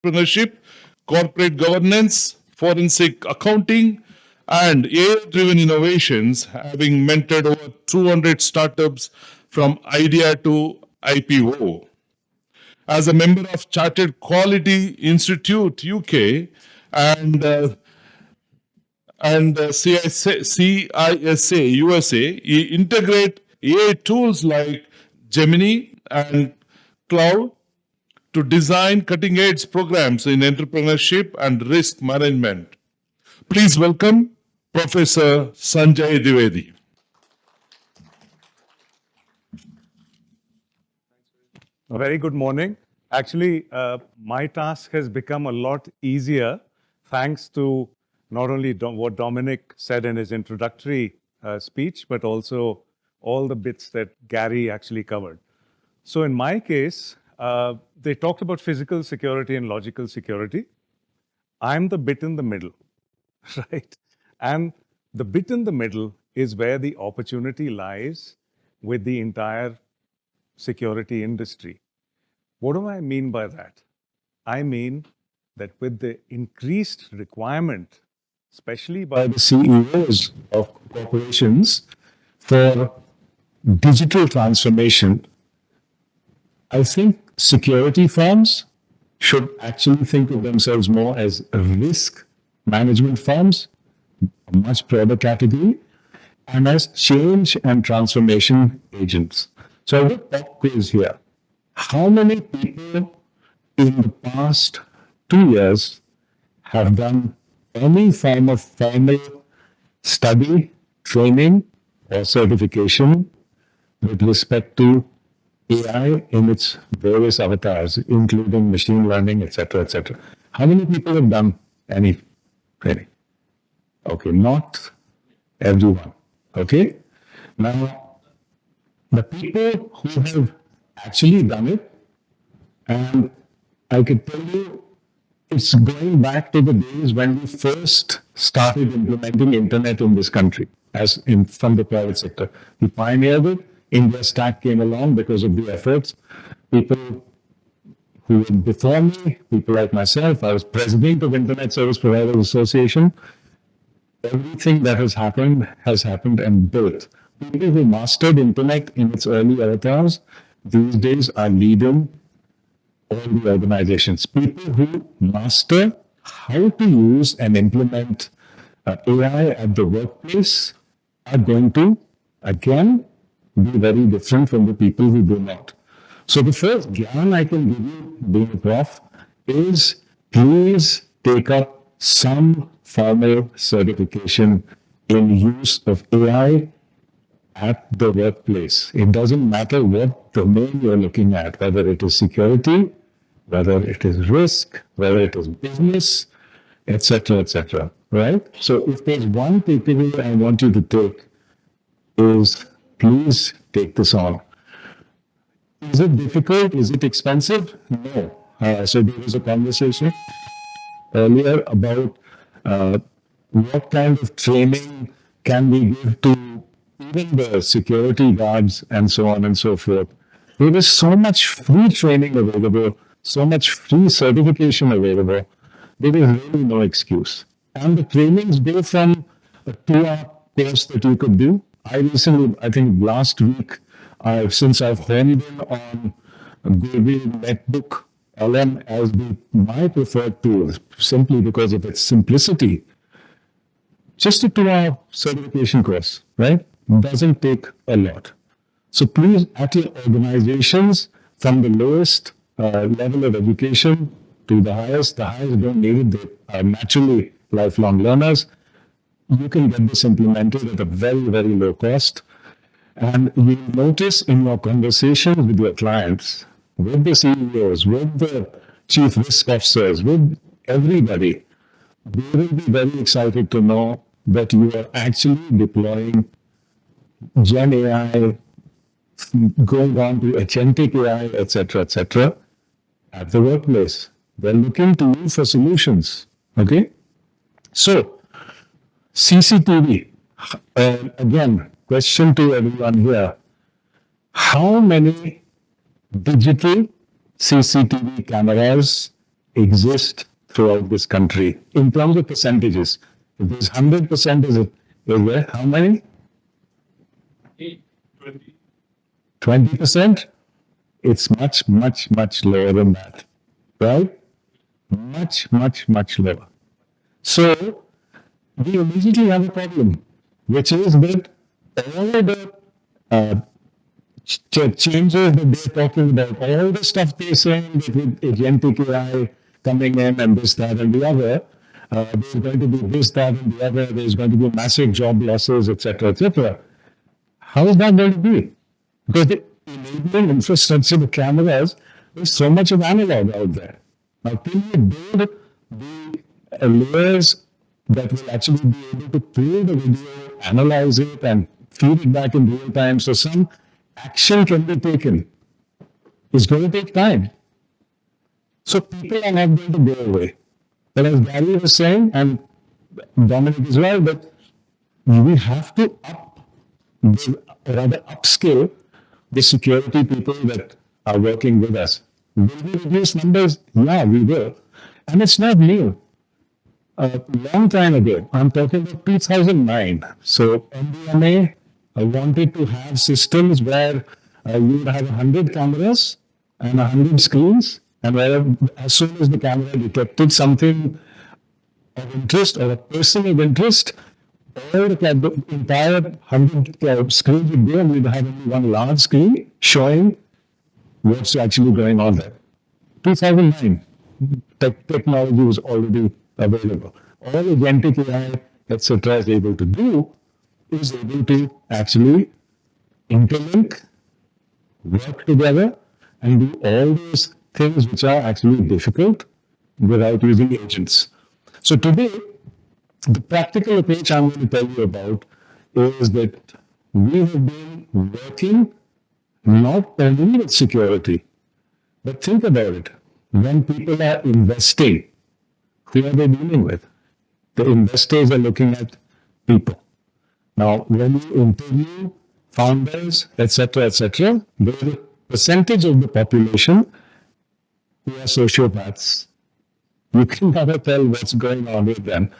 entrepreneurship, corporate governance, forensic accounting, and AI-driven innovations, having mentored over 200 startups from idea to IPO. As a member of Chartered Quality Institute UK and CISA USA, integrate AI tools like Gemini and Cloud to design cutting-edge programs in entrepreneurship and risk management. Please welcome Professor Sanjay Dwivedi. A very good morning. Actually, my task has become a lot easier thanks to not only what Dominic said in his introductory speech, but also all the bits that Gary actually covered. So in my case, they talked about physical security and logical security. I'm the bit in the middle, right? And the bit in the middle is where the opportunity lies with the entire security industry. What do I mean by that? I mean that with the increased requirement, especially by the CEOs of corporations for digital transformation, I think security firms should actually think of themselves more as risk management firms, a much broader category, and as change and transformation agents. So I will pop quiz here. How many people in the past 2 years have done any form of formal study, training, or certification with respect to AI in its various avatars, including machine learning, etc., etc.? How many people have done any training? Okay, not everyone. Okay? Now, the people who have actually done it, and I could tell you it's going back to the days when we first started implementing internet in this country, from the private sector. We pioneered it. India Stack came along because of the efforts. People who were before me, people like myself, I was president of Internet Service Providers Association. Everything that has happened and built. People who mastered internet in its early avatars these days are leading all the organizations. People who master how to use and implement AI at the workplace are going to, again, be very different from the people who do not. So the first gyan I can give you, being a prof, is please take up some formal certification in use of AI at the workplace. It doesn't matter what domain you're looking at, whether it is security, whether it is risk, whether it is business, etc., right? So if there's one takeaway I want you to take is please take this on. Is it difficult? Is it expensive? No. So there was a conversation earlier about what kind of training can we give to even the security guards and so on and so forth. There is so much free training available, so much free certification available. There is really no excuse. And the trainings go from a 2-hour course that you could do. I think last week, since I've honed in on Google NetBook LM as my preferred tool, simply because of its simplicity, just a 2-hour certification course, right? Doesn't take a lot. So please, at your organizations, from the lowest level of education to the highest don't need it. They are naturally lifelong learners. You can get this implemented at a very, very low cost. And you'll notice in your conversations with your clients, with the CEOs, with the chief risk officers, with everybody, they will be very excited to know that you are actually deploying Gen AI, going on to Agentic AI, etc., at the workplace. They're looking to you for solutions. Okay? So, CCTV. Again, question to everyone here. How many digital CCTV cameras exist throughout this country in terms of percentages. If there's 100% is where, how many? 20%? It's much, much, much lower than that, right? Much, much, much lower. So we immediately have a problem, which is that all the changes that they're talking about, all the stuff they're saying that with agentic AI coming in and this, that, and the other, there's going to be this, that, and the other, there's going to be massive job losses, etc., etc. How is that going to be? Because the enabling infrastructure, the cameras, there's so much of analog out there. Now, till you build the layers that will actually be able to play the video, analyze it, and feed it back in real time, so some action can be taken, it's going to take time. So people are not going to go away. But as Gary was saying, and Dominic as well, that we have to upskill the security people that are working with us. Will we reduce numbers? Yeah, we will. And it's not new. A long time ago, I'm talking about 2009. So MDMA wanted to have systems where you would have 100 cameras and 100 screens, and where as soon as the camera detected something of interest or a person of interest, all the entire 100 screens would go, and we'd have only one large screen showing what's actually going on there. 2009, technology was already available. All Agentic AI, etc., is able to do is able to actually interlink, work together, and do all those things which are actually difficult without using agents. So today, the practical approach I'm going to tell you about is that we have been working not only with security, but think about it. When people are investing, who are they dealing with? The investors are looking at people. Now, when you interview founders, etc., there's a percentage of the population who are sociopaths. You can never tell what's going on with them.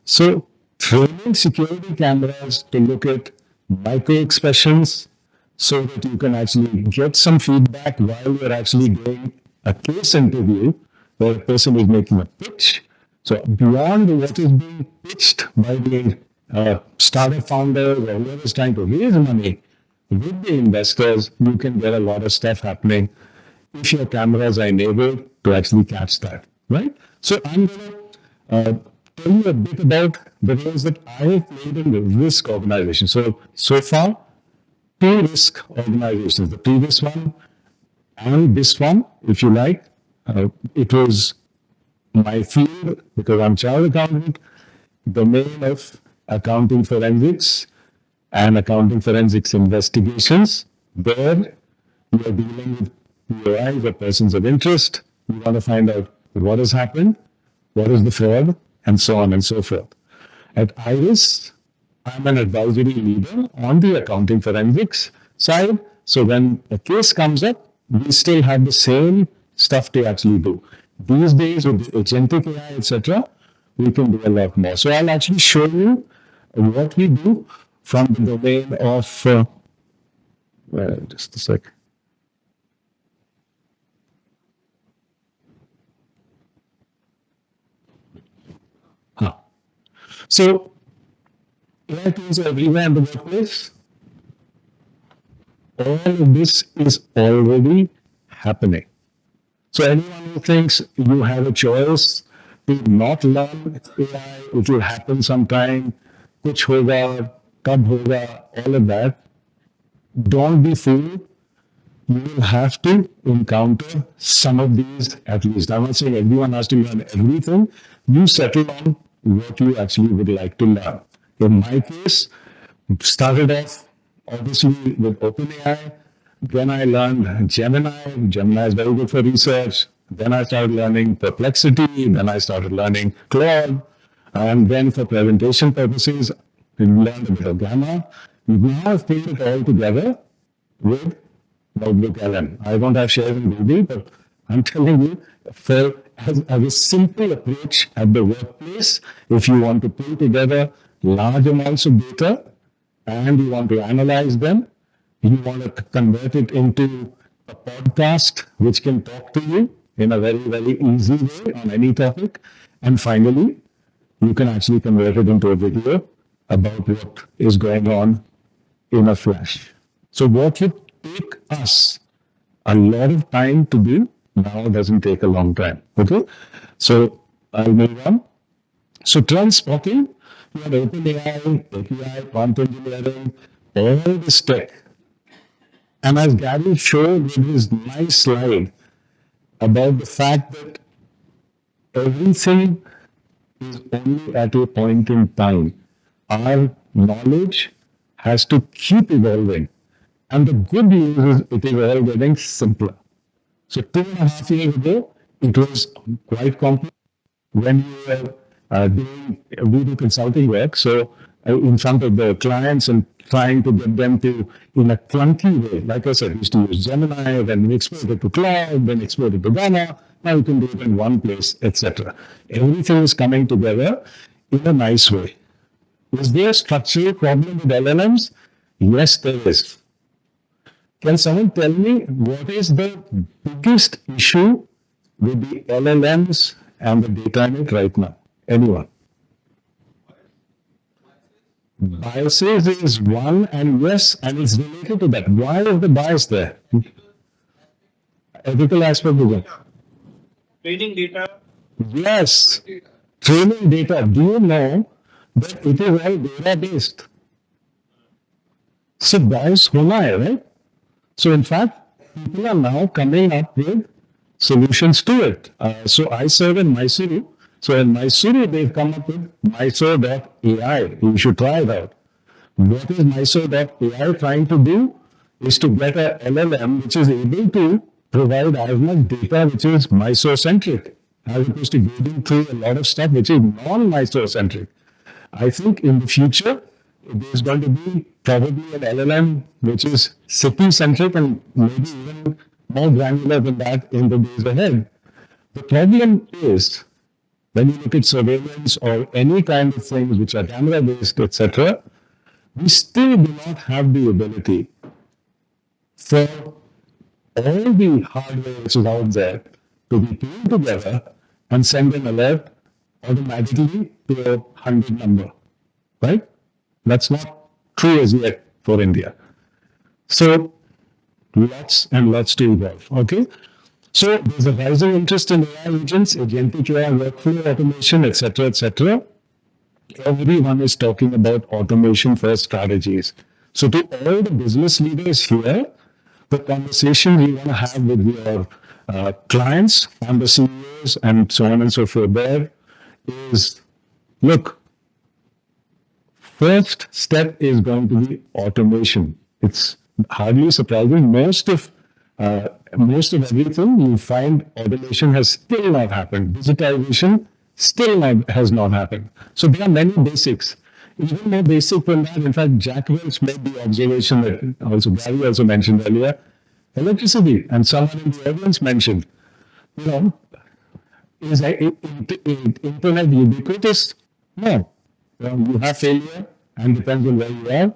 So, training security cameras to look at micro expressions so that you can actually get some feedback while you're actually doing a case interview where a person is making a pitch. So, beyond what is being pitched by the startup founder or whoever is trying to raise money with the investors, you can get a lot of stuff happening if your cameras are enabled to actually catch that, right? So I'm going to tell you a bit about the roles that I have played in the risk organization. So far, 2 risk organizations, the previous one and this one, if you like. It was my field, because I'm child accountant, domain of accounting forensics and accounting forensics investigations. There, you are dealing with POIs or persons of interest. You want to find out what has happened, what is the fraud, and so on and so forth. At IRIS, I'm an advisory leader on the accounting forensics side. So when a case comes up, we still have the same stuff to actually do. These days, with agentic AI, etc., we can do a lot more. So I'll actually show you what we do from the domain of, just a sec. So AI tools are everywhere in the workplace. All of this is already happening. So anyone who thinks you have a choice to not learn AI, it will happen sometime, kuch hoga, kab hoga, all of that, don't be fooled. You will have to encounter some of these at least. I'm not saying everyone has to learn everything. You settle on what you actually would like to learn. In my case, started off obviously with OpenAI. Then I learned Gemini. Gemini is very good for research. Then I started learning Perplexity. Then I started learning Claude. And then for presentation purposes, we learned a bit of Gamma. We now have put it all together with Notebook LM. I don't have shares in Google, but I'm telling you, as a simple approach at the workplace, if you want to pull together large amounts of data and you want to analyze them, you want to convert it into a podcast which can talk to you in a very, very easy way on any topic. And finally, you can actually convert it into a video about what is going on in a flash. So what would take us a lot of time to do now doesn't take a long time. Okay? So I'll move on. So trend spotting, you have OpenAI, API, prompt engineering, all this tech. And as Gary showed with his nice slide about the fact that everything is only at a point in time. Our knowledge has to keep evolving. And the good news is it is all getting simpler. So 2.5 years ago, it was quite complex when you were doing video consulting work. So in front of the clients and trying to get them to, in a clunky way, like I said, we used to use Gemini, then we export it to cloud, then export it to Ghana. Now you can do it in one place, etc. Everything is coming together in a nice way. Is there a structural problem with LLMs? Yes, there is. Can someone tell me what is the biggest issue with the LLMs and the data in it right now? Anyone? Biases is one, and yes, and it's related to that. Why is the bias there? Ethical aspect of it. Training data. Yes, training data. Do you know that it is all data based? So bias होना है, right? So in fact, people are now coming up with solutions to it. So I serve in Mysuru. So in Mysuru, they've come up with Mysore.ai. You should try it out. What is Mysore.ai trying to do is to get a LLM which is able to provide as much data which is Mysore-centric, as opposed to going through a lot of stuff which is non-Mysore-centric. I think in the future, there's going to be probably an LLM which is city-centric and maybe even more granular than that in the days ahead. The problem is, when you look at surveillance or any kind of things which are camera-based, etc., we still do not have the ability for all the hardware which is out there to be pulled together and send an alert automatically to a 100 number, right? That's not true as yet for India. So lots and lots to evolve, okay? So there's a rising interest in AI agents, agentic AI, workflow automation, etc., etc. Everyone is talking about automation first strategies. So to all the business leaders here, the conversation we want to have with your clients and the CEOs and so on and so forth there is, look, first step is going to be automation. It's hardly surprising. Most of everything you find automation has still not happened. Digitization still has not happened. So there are many basics. Even more basic than that, in fact, Jack Welch made the observation that also Gary also mentioned earlier, electricity, and someone in the audience mentioned, is internet ubiquitous? No. You have failure, and depends on where you are.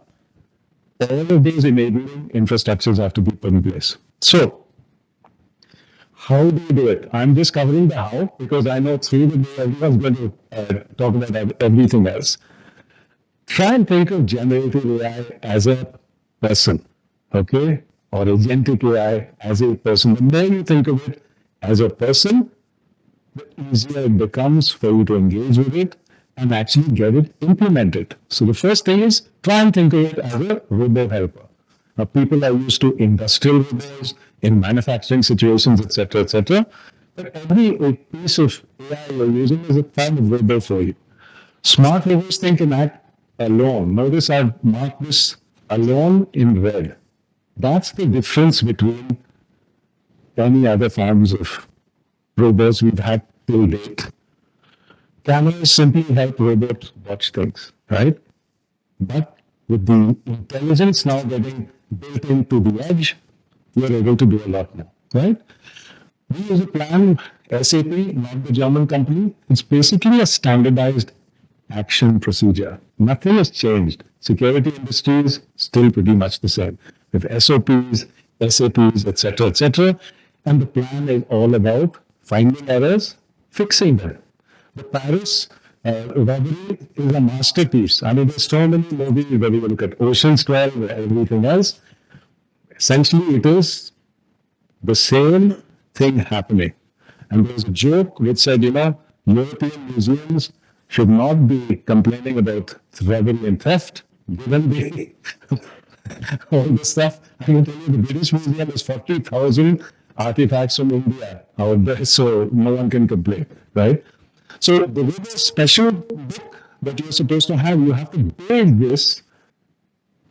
All of these enabling infrastructures have to be put in place. So, how do you do it? I'm just covering the how because I know through the day everyone's going to talk about everything else. Try and think of generative AI as a person, okay? Or agentic AI as a person. The more you think of it as a person, the easier it becomes for you to engage with it and actually get it implemented. So the first thing is try and think of it as a robo helper. Now, people are used to industrial robots in manufacturing situations, etc., etc. But every piece of AI you're using is a kind of robot for you. Smart robots think and act alone. Notice I've marked this alone in red. That's the difference between any other forms of robots we've had till date. Cameras simply help robots watch things, right? But with the intelligence now getting built into the edge, you're able to do a lot more, right? We use a plan, SAP, not the German company. It's basically a standardized action procedure. Nothing has changed. Security industry is still pretty much the same with SOPs, SAPs, etc., etc. And the plan is all about finding errors, fixing them. The Paris robbery is a masterpiece. I mean, there's so many movies where we look at Ocean's 12 and everything else. Essentially, it is the same thing happening. And there's a joke which said, European museums should not be complaining about robbery and theft, given the all the stuff. I can tell you the British Museum has 40,000 artifacts from India out there, so no one can complain, right? So the with a special book that you're supposed to have, you have to build this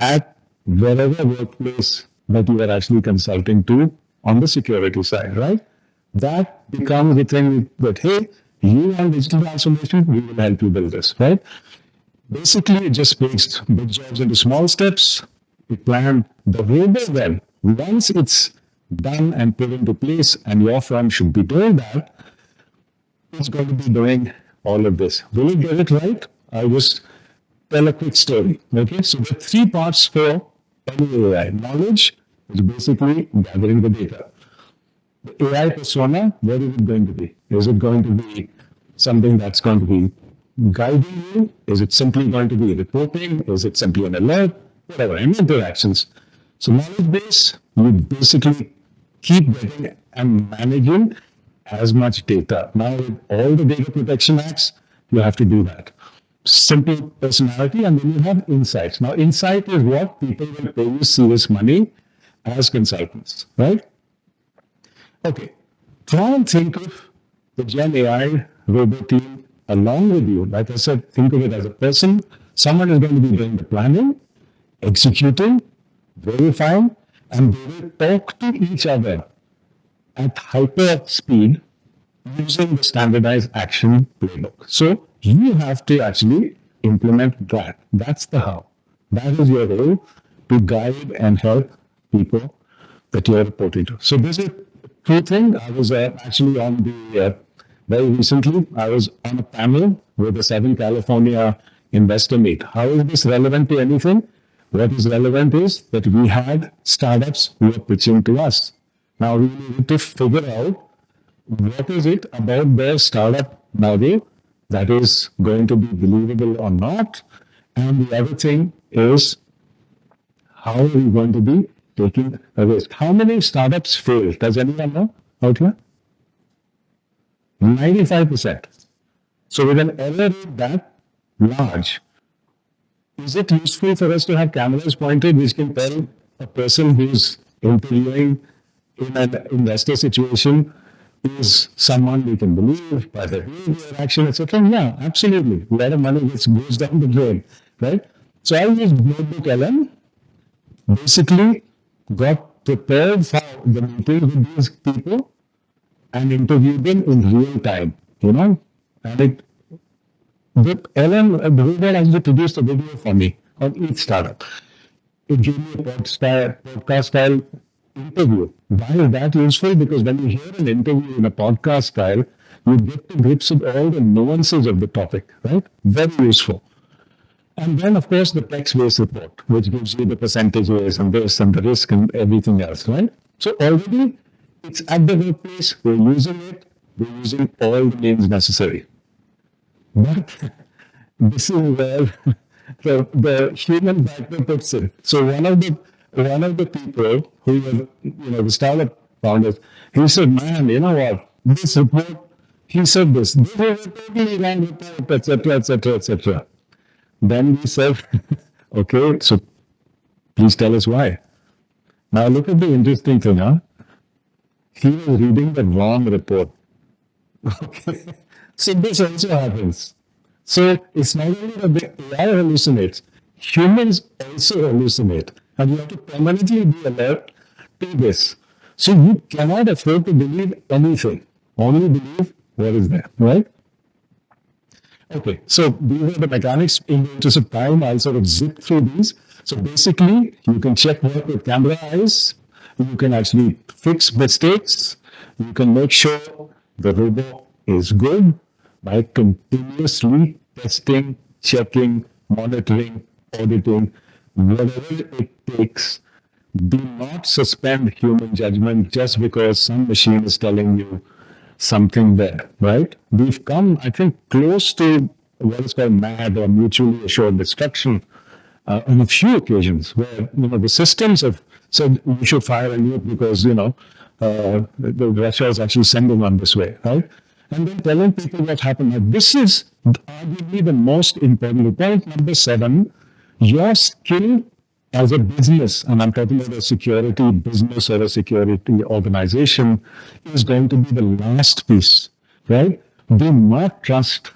at wherever workplace that you are actually consulting to on the security side, right? That becomes the thing that, hey, you want digital transformation, we will help you build this, right? Basically, it just breaks big jobs into small steps. You plan the roadmap well. Once it's done and put into place, and your firm should be doing that, it's going to be doing all of this. Will you get it right? I'll just tell a quick story. Okay, so there are three parts for any AI. Knowledge is basically gathering the data. The AI persona, what is it going to be? Is it going to be something that's going to be guiding you? Is it simply going to be reporting? Is it simply an alert? Whatever, and interactions. So knowledge base, you basically keep getting and managing as much data. Now with all the data protection acts, you have to do that. Simple personality, and then you have insights. Now insight is what people will pay you serious money as consultants, right? Okay, try and think of the Gen AI robot team along with you. Like I said, think of it as a person. Someone is going to be doing the planning, executing, verifying, and they will talk to each other at hyper speed using the standardized action playbook. So you have to actually implement that. That's the how. That is your role to guide and help people that you are reporting to. So this is true thing. I was actually on the very recently. I was on a panel with the Southern California investor meet. How is this relevant to anything? What is relevant is that we had startups who were pitching to us. Now we need to figure out what is it about their startup nowadays that is going to be believable or not. And the other thing is, how are we going to be taking a risk? How many startups fail? Does anyone know out here? 95%. So with an error that large, is it useful for us to have cameras pointed which can tell a person who's interviewing in an investor situation is someone we can believe by their behavior, action, etc.? Yeah, absolutely. A lot of money goes down the drain, right? So I used Notebook LM, basically got prepared for the meeting with these people and interviewed them in real time, and the LM, the robot actually produced a video for me on each startup. It gave me a podcast style interview. Why is that useful? Because when you hear an interview in a podcast style, you get to grips with all the nuances of the topic, right? Very useful. And then, of course, the text-based report, which gives you the percentages and this and the risk and everything else, right? So already it's at the workplace, we're using it, we're using all the means necessary. But this is where the human factor puts in. So one of the people who was, the startup founders, he said, man, you know what, this report, he said this is a totally wrong report, etc., etc., etc. Then we said, okay, so please tell us why. Now look at the interesting thing, huh? He was reading the wrong report. Okay. So this also happens. So it's not only that the AI hallucinates, humans also hallucinate. And you have to permanently be alert to this. So you cannot afford to believe anything. Only believe what is there, right? Okay, so these are the mechanics. In the interest of time, I'll sort of zip through these. So basically, you can check work with camera eyes. You can actually fix mistakes. You can make sure the robot is good by continuously testing, checking, monitoring, auditing, whatever it takes. Do not suspend human judgment just because some machine is telling you something there, right? We've come, I think, close to what is called MAD or mutually assured destruction on a few occasions where the systems have said we should fire a nuke because the Russia is actually sending one this way, right? And then telling people what happened. Now, this is arguably the most important point. Number 7, your skill as a business, and I'm talking about a security business or a security organization, is going to be the last piece, right? Do not trust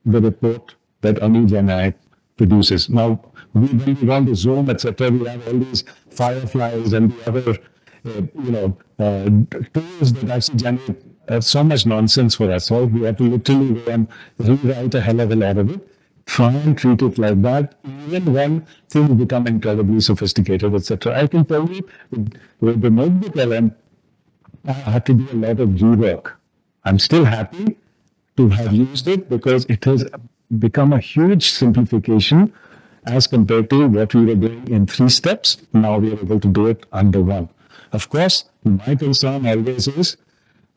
the report that Gen AI produces. Now, when we run the Zoom, etc., we have all these fireflies and the other, tools that actually generate so much nonsense for us. So we have to literally go and rewrite a hell of a lot of it. Try and treat it like that, even when things become incredibly sophisticated, etc. I can tell you, with the notebook LM, I had to do a lot of rework. I'm still happy to have used it because it has become a huge simplification as compared to what we were doing in 3 steps. Now we are able to do it under 1. Of course, my concern always is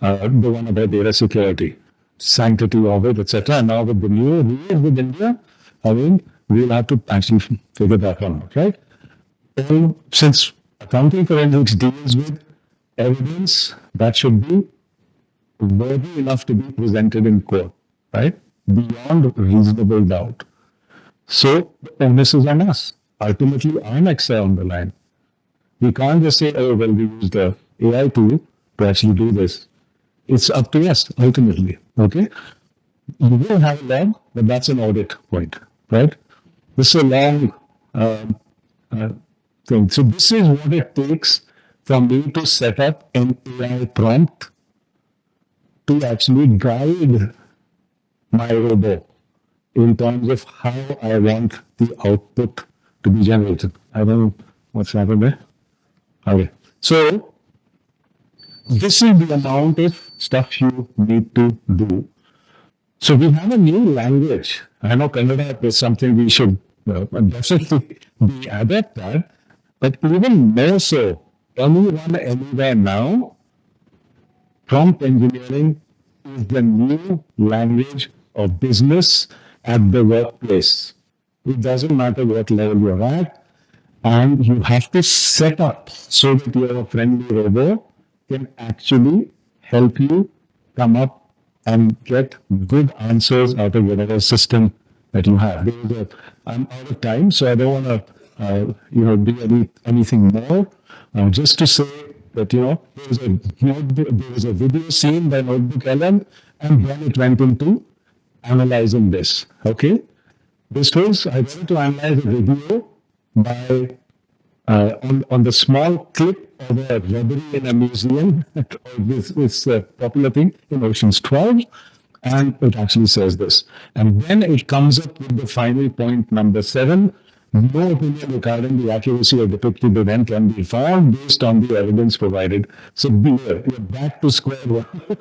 the one about data security, sanctity of it, etc. And now with the new rules with India, we'll have to actually figure that one out, right? And since accounting forensics deals with evidence that should be worthy enough to be presented in court, right? Beyond reasonable doubt. So the onus is on us. Ultimately, our necks are on the line. We can't just say, oh, well, we used the AI tool to actually do this. It's up to us, ultimately, okay? You will have a log, but that's an audit point, right? This is a long thing. So this is what it takes for me to set up an AI prompt to actually guide my robot in terms of how I want the output to be generated. I don't know what's happened there. Okay. So this is the amount of stuff you need to do. So we have a new language. I know Kannada is something we should definitely be adept at, but even more so, anyone, anywhere now, prompt engineering is the new language of business at the workplace. It doesn't matter what level you're at, and you have to set up so that your friendly robot can actually help you come up and get good answers out of whatever system that you have. I'm out of time, so I don't want to, do anything more. Just to say that there was a video seen by Notebook LM, and then it went into analyzing this. Okay, this was I wanted to analyze a video by on the small clip of a robbery in a museum. This popular thing in Ocean's 12, and it actually says this. And then it comes up with the final point, number 7. No opinion regarding the accuracy of depicted event can be found based on the evidence provided. So you're back to square one.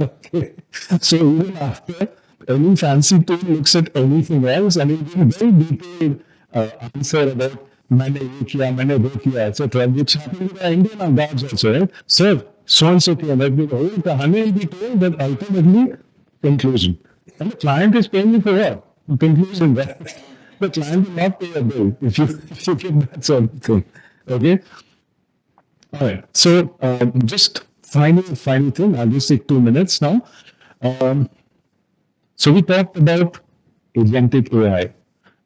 Okay. So even after any fancy tool looks at anything else, and it gives very detailed answer about मैंने ये किया, मैंने वो किया, etc., which happens with the Indian guards also, right? Sir, so and so किया, that the whole kahani will be told, that ultimately conclusion. And the client is paying you for what? Conclusion, right? The client will not pay a bill if you get that sort of thing. Okay? All right. So just final thing. I'll just take 2 minutes now. So we talked about agentic AI,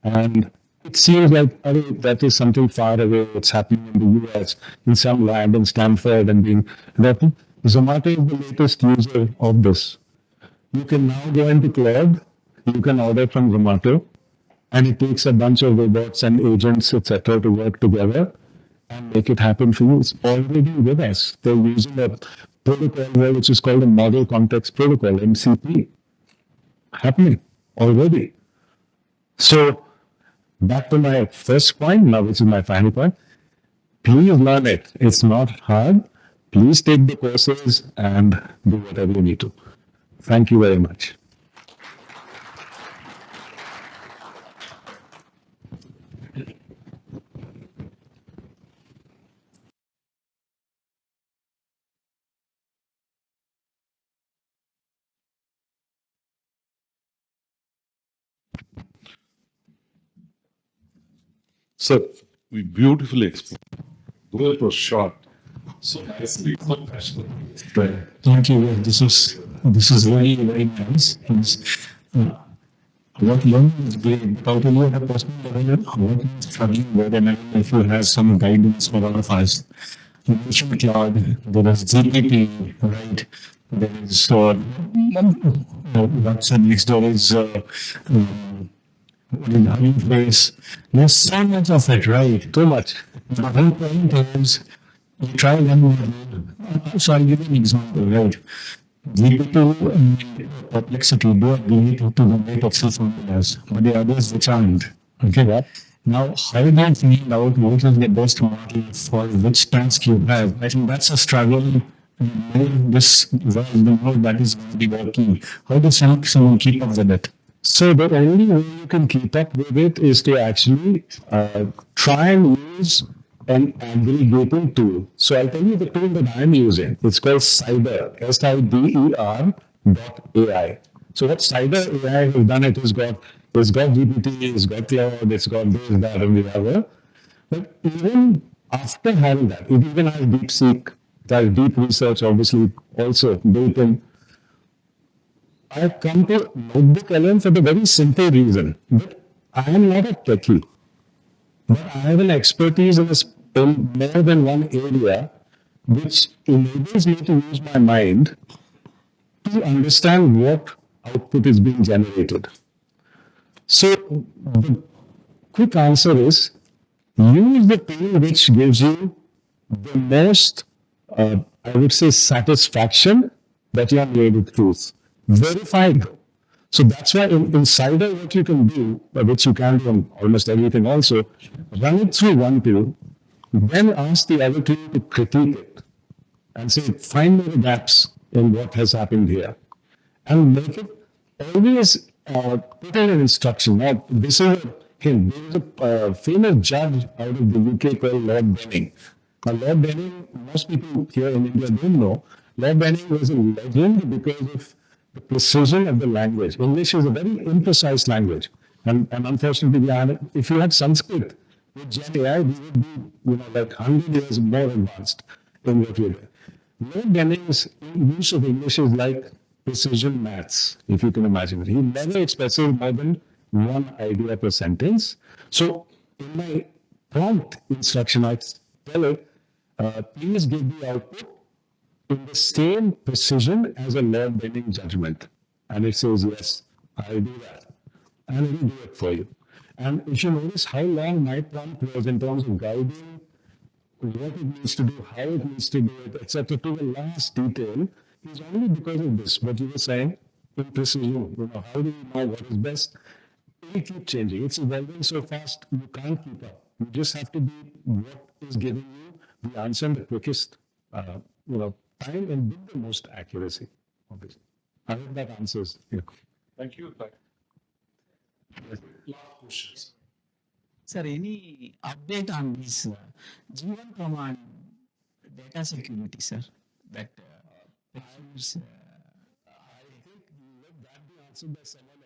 and it seems like that is something far away. It's happening in the US, in some lab in Stanford, and being that Zomato is the latest user of this. You can now go into cloud. You can order from Zomato, and it takes a bunch of robots and agents, etc., to work together and make it happen for you. It's already with us. They're using a protocol here, which is called a Model Context Protocol, MCP. Happening already. So back to my first point, now which is my final point. Please learn it. It's not hard. please take the courses and do whatever you need to. Thank you very much. Sir, we beautifully explained. Though it was short, so nicely professional. Right. Thank you. This is very very nice. What learning is great. How do you have personal development? What is struggling with, and if you have some guidance for all of us. You mentioned cloud. There is GPT, right? There is what's the next door is what is having place. There's so much of it, right? Too much. The whole point is you try one model. So I'll give you an example, right? GPT and perplexity do agree to the weight of self formulas, but the others which aren't. Okay. Yep. Now, how do you find out what is the best model for which task you have? I think that's a struggle. This world, the world that is going to be working. How does someone keep up with it? So the only way you can keep up with it is to actually try and use an aggregating tool. So I'll tell you the tool that I'm using. It's called Cider, SIDER .ai. So what Cider AI has done, it's got GPT, it's got cloud, it's got this, that, and the other. But even after having that, it even has DeepSeek, that deep research obviously also built in. I've come to Notebook LM for the very simple reason that I am not a techie, but I have an expertise in more than one area, which enables me to use my mind to understand what output is being generated. So the quick answer is use the tool which gives you the most, I would say, satisfaction that you are near with truth. Verified. So that's why in Cider, what you can do, which you can do on almost everything also, run it through one tool, then ask the other tool to critique it and say, find the gaps in what has happened here. And make it always put in an instruction. Now, this is a hint. There is a famous judge out of the UK called Lord Benning. Now, Lord Benning, most people here in India don't know, Lord Benning was a legend because of the precision of the language. English is a very imprecise language. And unfortunately, if you had Sanskrit with Gen AI, we would be like 100 years more advanced in what we're doing. Lord Benning's use of English is like precision maths, if you can imagine it. He never expresses more than one idea per sentence. So in my prompt instruction, I tell it, please give the output in the same precision as a Lord Benning judgment. And it says, yes, I'll do that. And it will do it for you. And if you notice how long my prompt was in terms of guiding what it needs to do, how it needs to do it, etc., to the last detail, is only because of this. What you were saying, in precision, how do you know what is best? It will keep changing. It's evolving so fast, you can't keep up. You just have to be what is giving you the answer in the quickest, time and with the most accuracy, obviously. I hope that answers your question. Thank you. Last questions. Sir, any update on this G1 command data security, sir? That I think let that be answered by someone